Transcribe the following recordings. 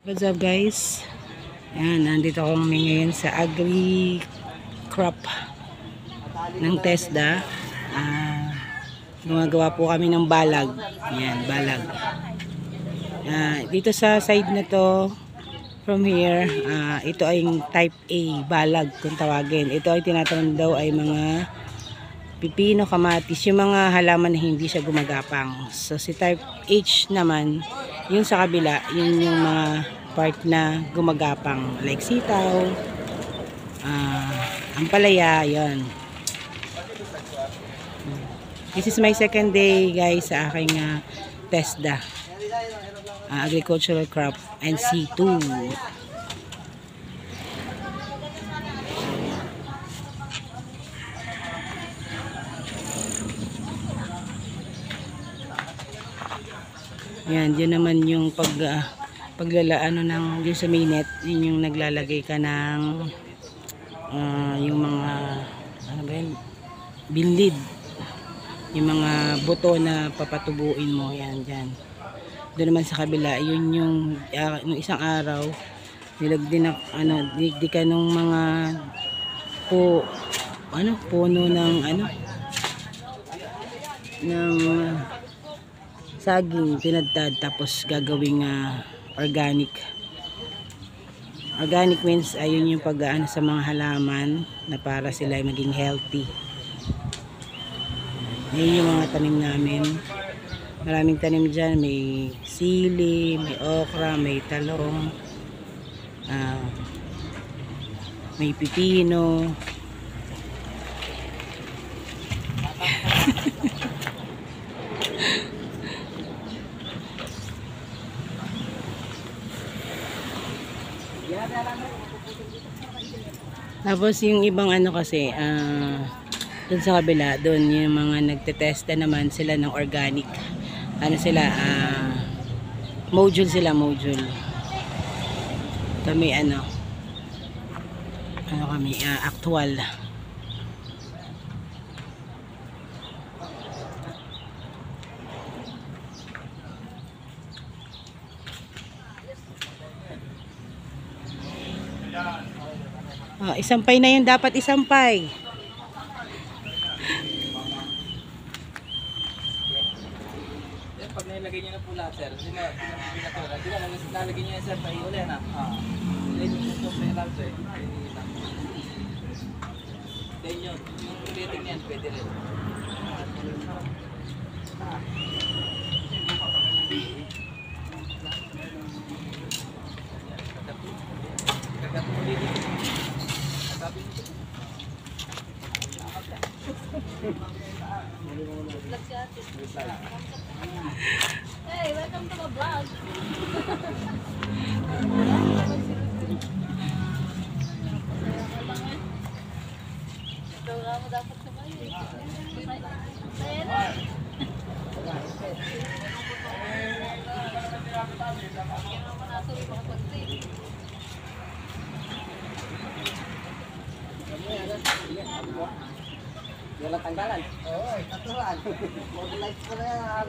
What's up guys? Ayan, nandito kami ngayon sa agri crop ng TESDA. Gumagawa po kami ng balag. Ayan, balag. Dito sa side na to, from here, ito ay type A, balag kung tawagin. Ito ay tinatawag daw ay mga pipino, kamatis, yung mga halaman na hindi siya gumagapang. So si type H naman, yung sa kabila, yun yung mga part na gumagapang, like sitaw, ampalaya, yun. This is my second day guys sa aking TESDA, agricultural crop NC2. Yan, yun naman yung paglalaano ng yung sa mainit, yun yung naglalagay ka ng yung mga ano ba yun, binlid, yung mga buto na papatubuin mo. Yan, dyan. Doon naman sa kabila, yun yung isang araw nilagdi ka nung mga puno ng ng saging, tinadtad, tapos gagawing organic. Organic means ayun yung pag-aano sa mga halaman na para sila ay maging healthy. Ayun yung mga tanim namin. Maraming tanim dyan. May sili, may okra, may talong, may pipino. Tapos yung ibang kasi dun sa kabila, dun yung mga nagtetesta naman sila ng organic. Sila module sila, module. Kami kami actual. Isampay na yun, dapat isampay. Pag nilagay niyo na po lahat, sir, di ba nalagay niyo na, sir, pa iuli na. Nilagay niyo na po lahat, sir. Then yun, yung plating niyan, pwede rin. Hey, welcome to the vlog. Ito mo dapat kumain. Saya na. Wala tanggalan. Oo, tatuan. Mobilize ko na yan.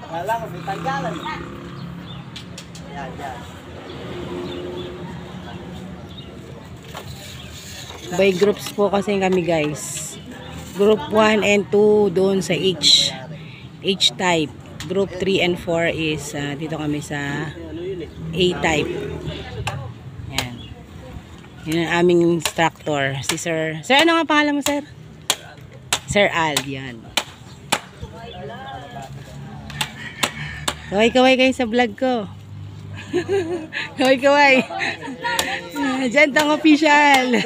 Wala mo, may tanggalan. Yan, yan. By groups po kasi kami guys. Group 1 and 2 doon sa H type. Group 3 and 4 is dito kami sa A type. Yan. Yan ang aming instructor, si Sir. Sir, ano nga pangalan mo, Sir? Sir Al, yan. Kaway-kaway kayo sa vlog ko. Kaway-kaway. Jantang official.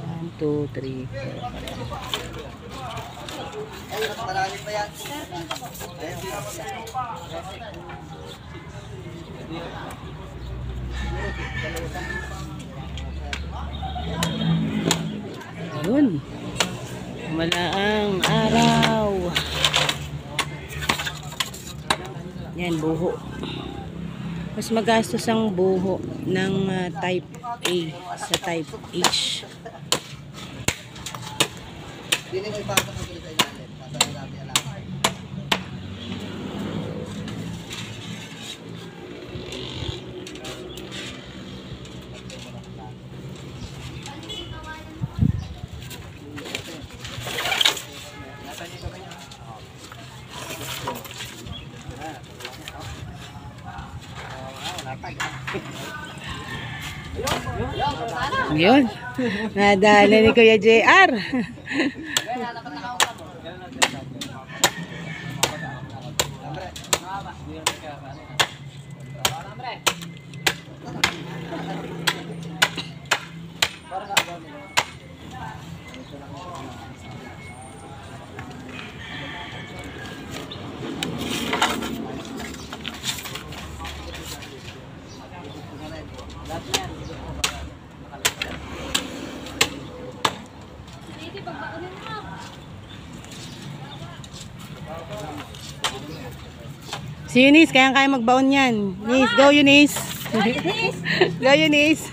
One, two, three, four. Marami pa yan. Ayun. Malaang araw. Yan, buho. Mas magastos ang buho ng type A sa type H. Hindi mo ipasok ang tuloy sa ilalim. Pasok ang dami alam. Yun. Nadala ni Kuya JR. Sige, pagbakunin mo. Si Eunice, kaya magbaon yan. Eunice, go Eunice. Go Eunice.